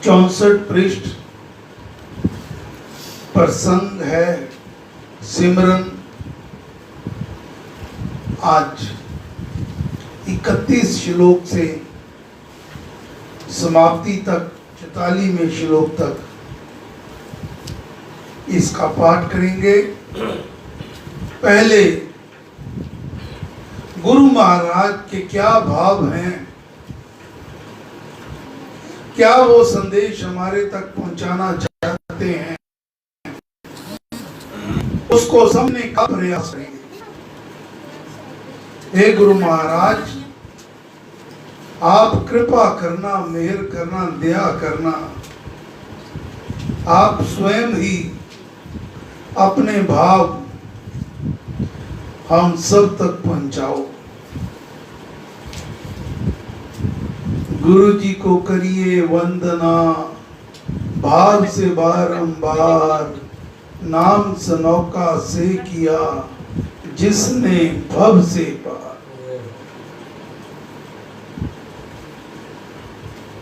64 पृष्ठ प्रसंग है सिमरन। आज 31 श्लोक से समाप्ति तक 44वें श्लोक तक इसका पाठ करेंगे। पहले गुरु महाराज के क्या भाव हैं, क्या वो संदेश हमारे तक पहुंचाना चाहते हैं, उसको समझने का प्रयास करेंगे। हे गुरु महाराज, आप कृपा करना, मेहर करना, दया करना, आप स्वयं ही अपने भाव हम सब तक पहुंचाओ। गुरु जी को करिए वंदना, भाव से बारंबार, नाम सनौका से किया जिसने भव से पार।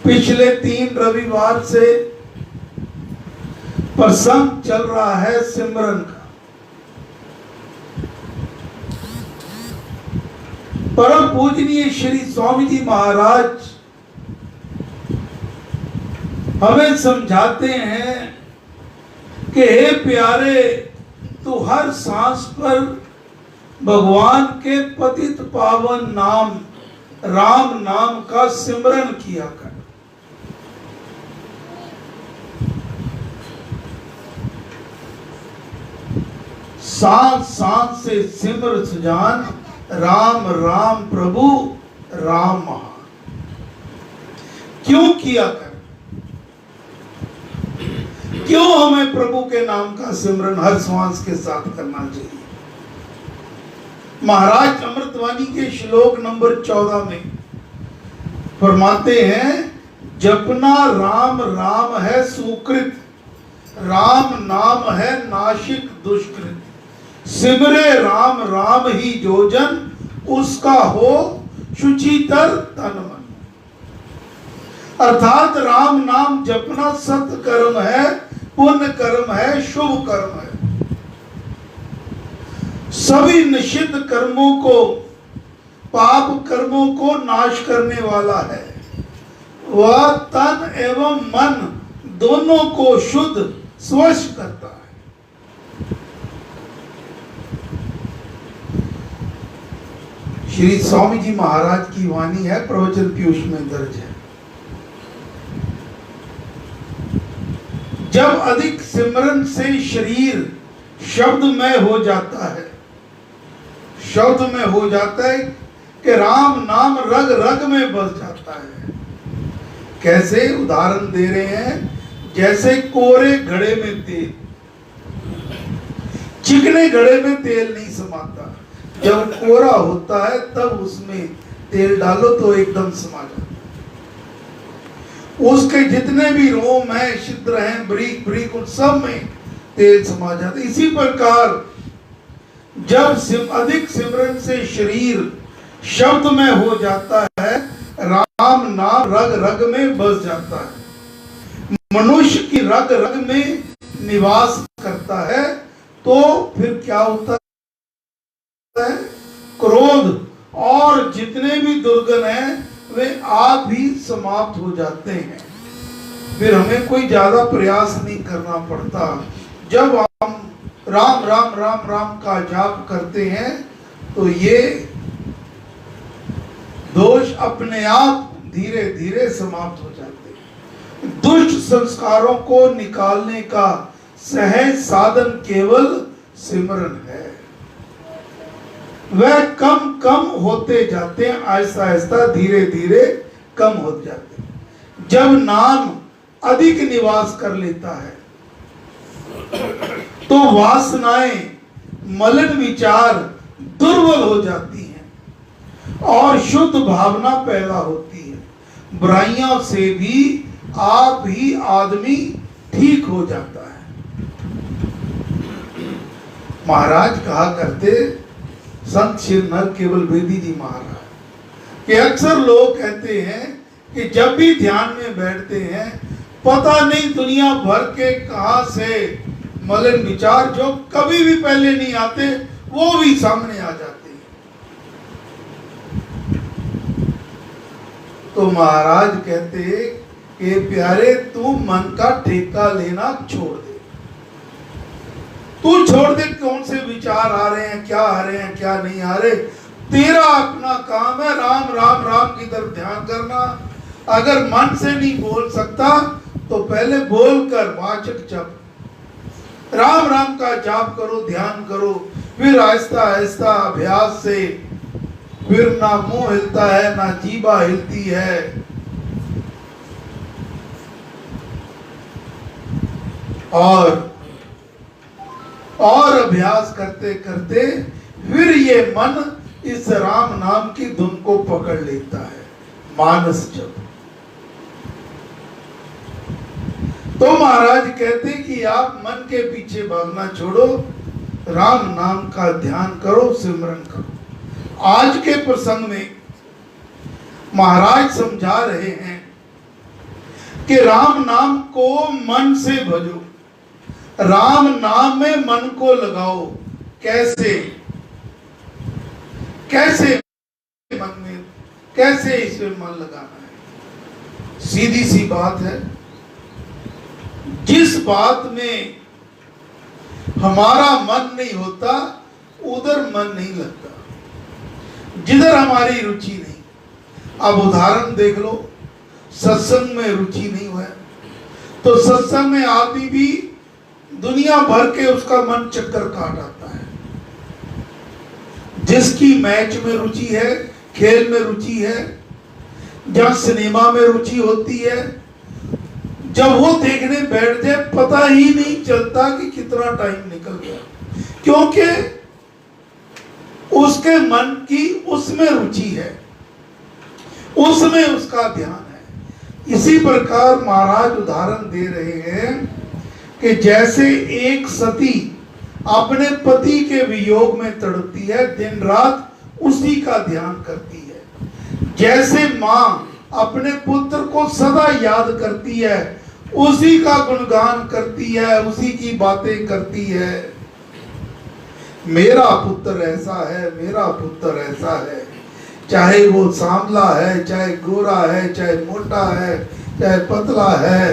पिछले 3 रविवार से प्रसंग चल रहा है सिमरन का। परम पूजनीय श्री स्वामी जी महाराज हमें समझाते हैं कि हे प्यारे, तू हर सांस पर भगवान के पतित पावन नाम राम नाम का सिमरन किया कर। सांस सांस से सिमर सुजान, राम राम प्रभु राम महान। क्यों किया कर? क्यों हमें प्रभु के नाम का सिमरन हर श्वास के साथ करना चाहिए? महाराज अमृतवाणी के श्लोक नंबर 14 में फरमाते हैं, जपना राम राम है सुकृत, राम नाम है नाशिक दुष्कृत, सिमरे राम राम ही जो जन, उसका हो शुचितर तन मन। अर्थात राम नाम जपना सत कर्म है, पुण्य कर्म है, शुभ कर्म है। सभी निषिद्ध कर्मों को, पाप कर्मों को नाश करने वाला है। वह तन एवं मन दोनों को शुद्ध स्वच्छ करता है। श्री स्वामी जी महाराज की वाणी है, प्रवचन पीयूष में दर्ज है। जब अधिक सिमरन से शरीर शब्दमय हो जाता है, शब्दमय हो जाता है कि राम नाम रग रग में बस जाता है। कैसे? उदाहरण दे रहे हैं, जैसे कोरे घड़े में तेल, चिकने घड़े में तेल नहीं समाता, जब कोरा होता है तब उसमें तेल डालो तो एकदम समा जाता है। उसके जितने भी रोम हैं, छिद्र हैं, ब्रीक ब्रीक, उन सब में तेल समा जाता है। इसी प्रकार जब अधिक सिमरन से शरीर शब्द में हो जाता है, राम नाम रग रग में बस जाता है, मनुष्य की रग रग में निवास करता है, तो फिर क्या होता है? क्रोध और जितने भी दुर्गुण हैं वे आप ही समाप्त हो जाते हैं। फिर हमें कोई ज्यादा प्रयास नहीं करना पड़ता। जब हम राम राम राम राम का जाप करते हैं तो ये दोष अपने आप धीरे धीरे समाप्त हो जाते हैं। दुष्ट संस्कारों को निकालने का सहज साधन केवल सिमरन है। वह कम कम होते जाते हैं, आहिस्ता आहिस्ता धीरे धीरे कम हो जाते हैं। जब नाम अधिक निवास कर लेता है तो वासनाएं, मलिन विचार दुर्बल हो जाती हैं और शुद्ध भावना पैदा होती है। बुराइयों से भी आप ही आदमी ठीक हो जाता है। महाराज कहा करते, संत श्री नर केवल बेदी जी महाराज, कि अक्सर लोग कहते हैं कि जब भी ध्यान में बैठते हैं पता नहीं दुनिया भर के कहां से मलिन विचार जो कभी भी पहले नहीं आते वो भी सामने आ जाते हैं। तो महाराज कहते कि प्यारे तू मन का ठेका लेना छोड़ दे, तू छोड़ दे कौन से विचार आ रहे हैं, क्या आ रहे हैं, क्या नहीं आ रहे। तेरा अपना काम है राम राम राम की तरफ ध्यान करना। अगर मन से नहीं बोल सकता तो पहले बोलकर वाचक जप, राम राम का जाप करो, ध्यान करो, फिर आहिस्ता आहिस्ता अभ्यास से फिर ना मुंह हिलता है ना जीभा हिलती है, और अभ्यास करते करते फिर ये मन इस राम नाम की धुन को पकड़ लेता है, मानस जप। तो महाराज कहते कि आप मन के पीछे भागना छोड़ो, राम नाम का ध्यान करो, सिमरन करो। आज के प्रसंग में महाराज समझा रहे हैं कि राम नाम को मन से भजो, राम नाम में मन को लगाओ। कैसे कैसे मन में, कैसे इसमें मन लगाना है? सीधी सी बात है, जिस बात में हमारा मन नहीं होता उधर मन नहीं लगता, जिधर हमारी रुचि नहीं। अब उदाहरण देख लो, सत्संग में रुचि नहीं हुआ तो सत्संग में आदमी भी दुनिया भर के उसका मन चक्कर काट आता है। जिसकी मैच में रुचि है, खेल में रुचि है, जहां सिनेमा में रुचि होती है, जब वो देखने बैठ जाए पता ही नहीं चलता कि कितना टाइम निकल गया, क्योंकि उसके मन की उसमें रुचि है, उसमें उसका ध्यान है। इसी प्रकार महाराज उदाहरण दे रहे हैं कि जैसे एक सती अपने पति के वियोग में तड़पती है, दिन रात उसी का ध्यान करती है, जैसे माँ अपने पुत्र को सदा याद करती है, उसी का गुणगान करती है, उसी की बातें करती है, मेरा पुत्र ऐसा है, मेरा पुत्र ऐसा है, चाहे वो सांवला है, चाहे गोरा है, चाहे मोटा है, चाहे पतला है,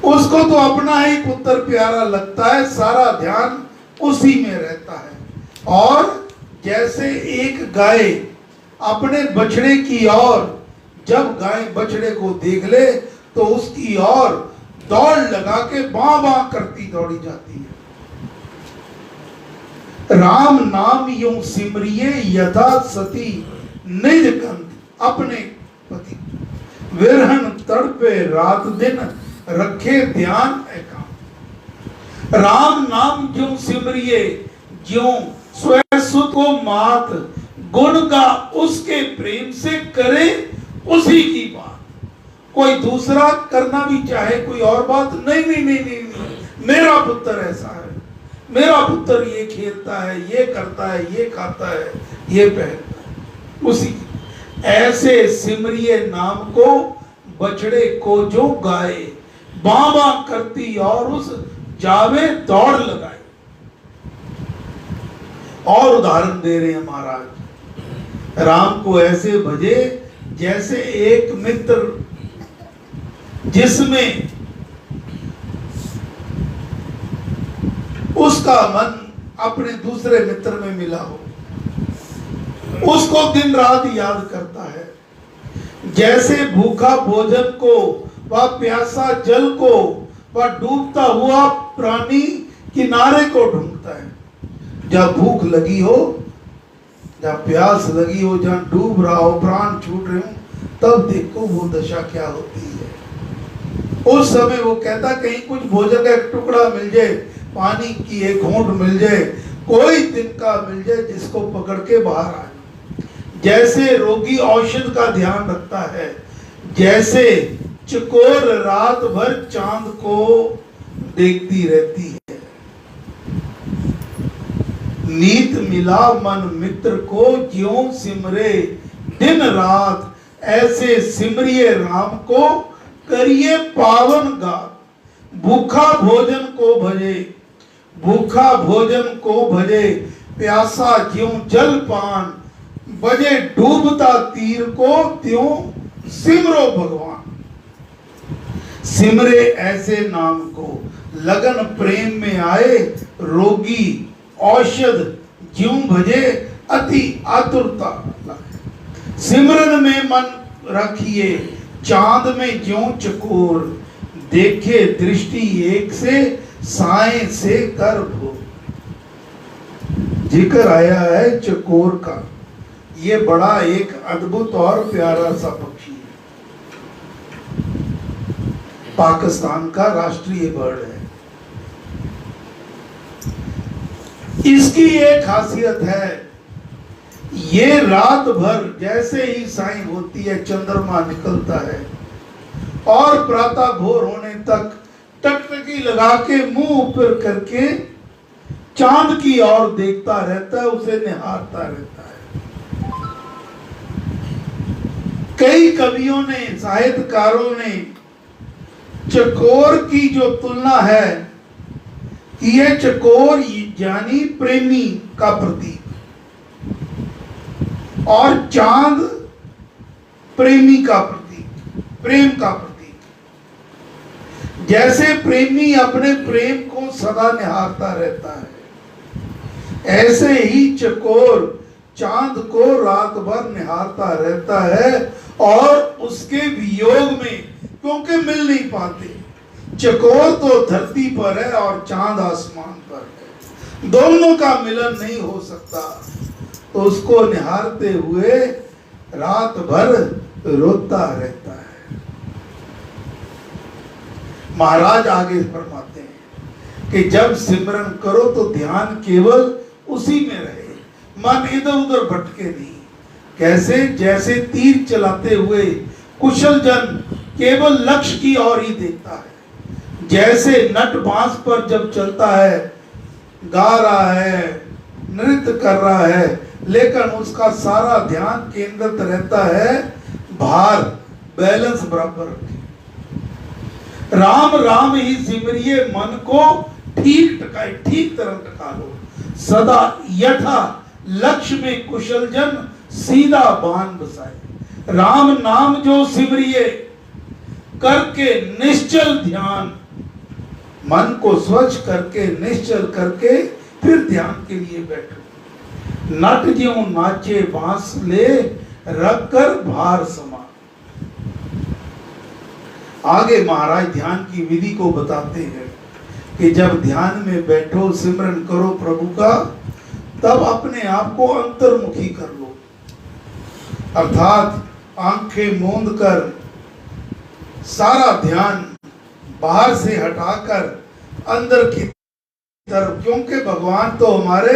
उसको तो अपना ही पुत्र प्यारा लगता है, सारा ध्यान उसी में रहता है। और जैसे एक गाय अपने बछड़े की ओर, जब गाय बछड़े को देख ले तो उसकी ओर दौड़ लगा के बां बां करती दौड़ी जाती है। राम नाम यूं सिमरिए यथा सती निज कंठ अपने पति, विरहन तड़पे रात दिन रखे ध्यान एकांत। राम नाम ज्यों सिमरिए ज्यों स्वयं सुत को मात, गुण का उसके प्रेम से करे उसी की बात। कोई दूसरा करना भी चाहे कोई और बात, नहीं नहीं नहीं नहीं, नहीं। मेरा पुत्र ऐसा है, मेरा पुत्र ये खेलता है, ये करता है, ये खाता है, ये पहनता है, उसी ऐसे सिमरिए नाम को बछड़े को जो गाए, बाबा करती और उस जावे दौड़ लगाए। और उदाहरण दे रहे हैं महाराज, राम को ऐसे भजे जैसे एक मित्र जिसमें उसका मन अपने दूसरे मित्र में मिला हो, उसको दिन रात याद करता है। जैसे भूखा भोजन को व प्यासा जल को व डूबता हुआ प्राणी किनारे को ढूंढता है। जब भूख लगी हो, जब प्यास लगी हो, जहां डूब रहा हो, प्राण छूट रहे हो, तब देखो वो दशा क्या होती है। उस समय वो कहता कहीं कुछ भोजन का एक टुकड़ा मिल जाए, पानी की एक घूंट मिल जाए, कोई दिन का मिल जाए जिसको पकड़ के बाहर आ जाए। जैसे रोगी औषध का ध्यान रखता है, जैसे चकोर रात भर चांद को देखती रहती है। नीत मिला मन मित्र को ज्यों सिमरे दिन रात, ऐसे सिमरिए राम को करिए पावन गात, भूखा भोजन को भजे, भूखा भोजन को भजे, प्यासा ज्यों जल पान, बजे डूबता तीर को त्यों सिमरो भगवान। सिमरे ऐसे नाम को लगन प्रेम में आए, रोगी औषध ज्यों भजे अति आतुरता। सिमरन में मन रखिए चांद में ज्यों चकोर, देखे दृष्टि एक से साए से कर भो। जिक्र आया है चकोर का। ये बड़ा एक अद्भुत और प्यारा सा पक्षी है, पाकिस्तान का राष्ट्रीय बर्ड है। इसकी एक खासियत है, ये रात भर जैसे ही साई होती है, चंद्रमा निकलता है और प्रातः भोर होने तक टकटकी लगा के मुंह ऊपर करके चांद की ओर देखता रहता है, उसे निहारता रहता है। कई कवियों ने, साहित्यकारों ने चकोर की जो तुलना है कि यह चकोर यानी प्रेमी का प्रतीक और चांद प्रेमी का प्रतीक, प्रेम का प्रतीक। जैसे प्रेमी अपने प्रेम को सदा निहारता रहता है, ऐसे ही चकोर चांद को रात भर निहारता रहता है और उसके वियोग में, क्योंकि मिल नहीं पाते, चकोर तो धरती पर है और चांद आसमान पर है, दोनों का मिलन नहीं हो सकता, तो उसको निहारते हुए रात भर रोता रहता है। महाराज आगे फरमाते हैं कि जब सिमरन करो तो ध्यान केवल उसी में रहे, मन इधर उधर भटके नहीं। कैसे? जैसे तीर चलाते हुए कुशल जन केवल लक्ष्य की ओर ही देखता है। जैसे नट बांस पर जब चलता है, गा रहा है, नृत्य कर रहा है, लेकिन उसका सारा ध्यान केंद्रित रहता है भार, बैलेंस बराबर रखे। राम राम ही सिमरिए, मन को ठीक टकाए, ठीक तरह टका लो। सदा यथा लक्ष्य में कुशल जन, सीधा बाण बसाए। राम नाम जो सिमरिए, करके निश्चल ध्यान, मन को स्वच्छ करके निश्चल करके फिर ध्यान के लिए बैठो। नट ज्यों नाचे बांस ले, रख कर भार समा। आगे महाराज ध्यान की विधि को बताते हैं कि जब ध्यान में बैठो, सिमरन करो प्रभु का, तब अपने आप को अंतर्मुखी कर लो, अर्थात आंखें मूंद कर सारा ध्यान बाहर से हटाकर अंदर की तरफ, क्योंकि भगवान तो हमारे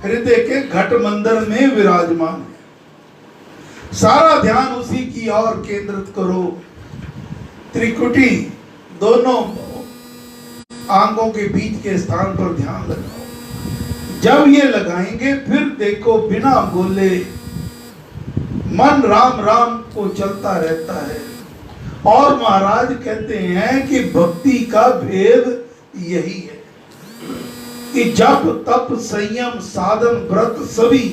हृदय के घट मंदिर में विराजमान है। सारा ध्यान उसी की ओर केंद्रित करो। त्रिकुटी दोनों आंखों के बीच के स्थान पर ध्यान लगाओ। जब ये लगाएंगे फिर देखो बिना बोले मन राम राम को चलता रहता है। और महाराज कहते हैं कि भक्ति का भेद यही है कि जप तप संयम साधन व्रत सभी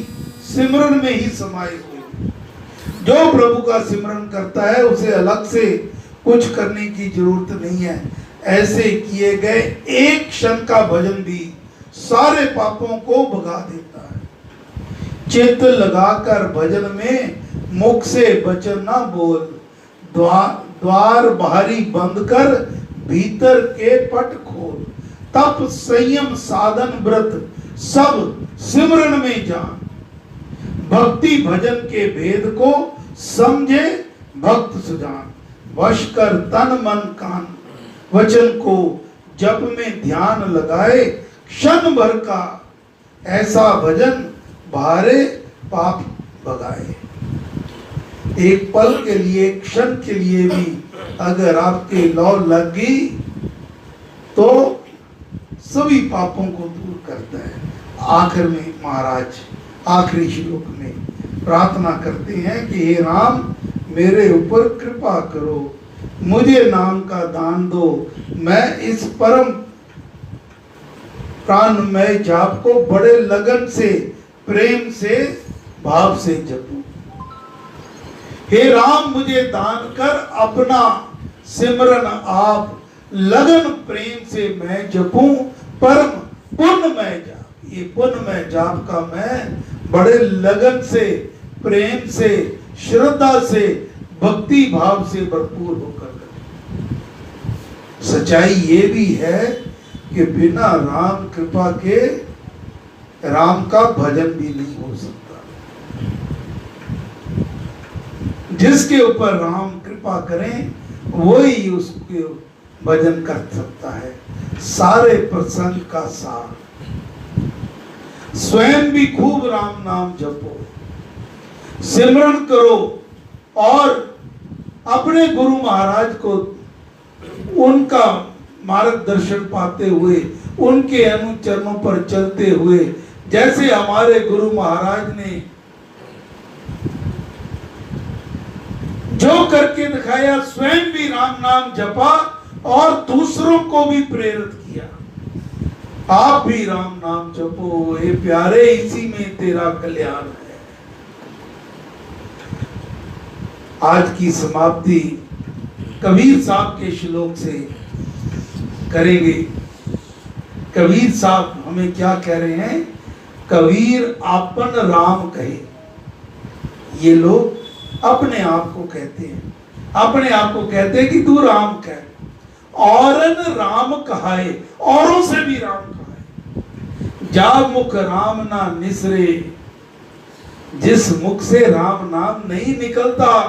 सिमरन में ही समाये हुए। जो प्रभु का सिमरन करता है उसे अलग से कुछ करने की जरूरत नहीं है। ऐसे किए गए एक क्षण का भजन भी सारे पापों को भगा देता है। चित्त लगाकर भजन में मुख से वचन ना बोल, द्वार बाहरी बंद कर भीतर के पट खोल। तप संयम साधन व्रत सब सिमरन में जान। भक्ति भजन के भेद को समझे भक्त सुजान। वश कर तन मन कान वचन को जप में ध्यान लगाए। क्षण भर का ऐसा भजन भारे पाप भगाए। एक पल के लिए, क्षण के लिए भी अगर आपके लौ लग गई तो सभी पापों को दूर करता है। आखिर में महाराज आखिरी श्लोक में प्रार्थना करते हैं कि हे राम मेरे ऊपर कृपा करो, मुझे नाम का दान दो, मैं इस परम प्राणमय जाप को बड़े लगन से, प्रेम से, भाव से जपूं। हे राम मुझे दान कर अपना सिमरन आप, लगन प्रेम से मैं जपूं परम पुण्यमय जाप। ये पुण्यमय जाप का मैं बड़े लगन से, प्रेम से, श्रद्धा से, भक्ति भाव से भरपूर होकर करें। सच्चाई ये भी है कि बिना राम कृपा के राम का भजन भी नहीं हो सकता। जिसके ऊपर राम कृपा करें वही उसके भजन कर सकता है। सारे प्रसंग का सार, स्वयं भी खूब राम नाम जपो, सिमरन करो और अपने गुरु महाराज को उनका मार्गदर्शन पाते हुए, उनके अनुचरणों पर चलते हुए, जैसे हमारे गुरु महाराज ने जो करके दिखाया, स्वयं भी राम नाम जपा और दूसरों को भी प्रेरित किया। आप भी राम नाम जपो हे प्यारे, इसी में तेरा कल्याण है। आज की समाप्ति कबीर साहब के श्लोक से करेंगे। कबीर साहब हमें क्या कह रहे हैं? कबीर आपन राम कहे। ये लोग अपने आप को कहते हैं, अपने आप को कहते हैं कि तू राम कह, औरन राम कहाए, औरों से भी राम कहाए। जा मुख राम ना निसरे, जिस मुख से राम नाम नहीं निकलता,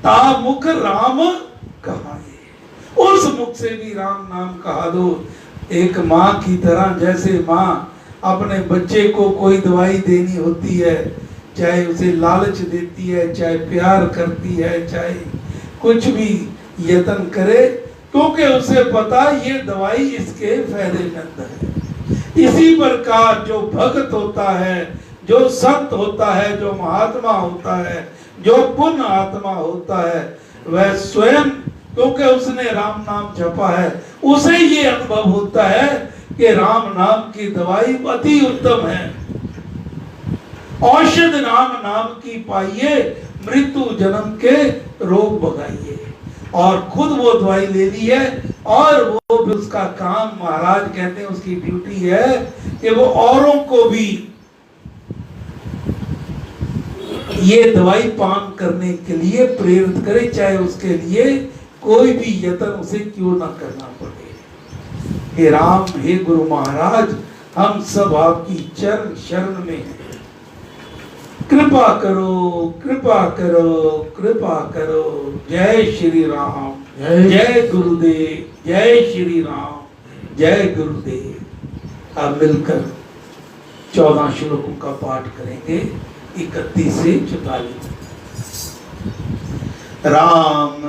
ता मुख राम कहाए। उस मुख से भी राम नाम कहा दो। एक माँ की तरह, जैसे माँ अपने बच्चे को कोई दवाई देनी होती है, चाहे उसे लालच देती है, चाहे प्यार करती है, चाहे कुछ भी यत्न करे, क्योंकि उसे पता ये दवाई इसके फायदेमंद है। इसी प्रकार जो भक्त होता है, जो संत होता है, जो महात्मा होता है, जो पुण्य आत्मा होता है, वह स्वयं क्योंकि उसने राम नाम जपा है, उसे ये अनुभव होता है कि राम नाम की दवाई अति उत्तम है। औषध राम नाम की पाइए, मृत्यु जन्म के रोग भगाइए। और खुद वो दवाई ले ली है, और वो भी उसका काम, महाराज कहते हैं उसकी ड्यूटी है कि वो औरों को भी ये दवाई पान करने के लिए प्रेरित करे, चाहे उसके लिए कोई भी यत्न उसे क्यों ना करना पड़े। हे राम, हे गुरु महाराज, हम सब आपकी चरण शरण में हैं। कृपा करो, कृपा करो, कृपा करो। जय श्री राम, जय गुरुदेव, जय श्री राम, जय गुरुदेव। अब मिलकर 14 श्लोकों का पाठ करेंगे, 31 से 44। राम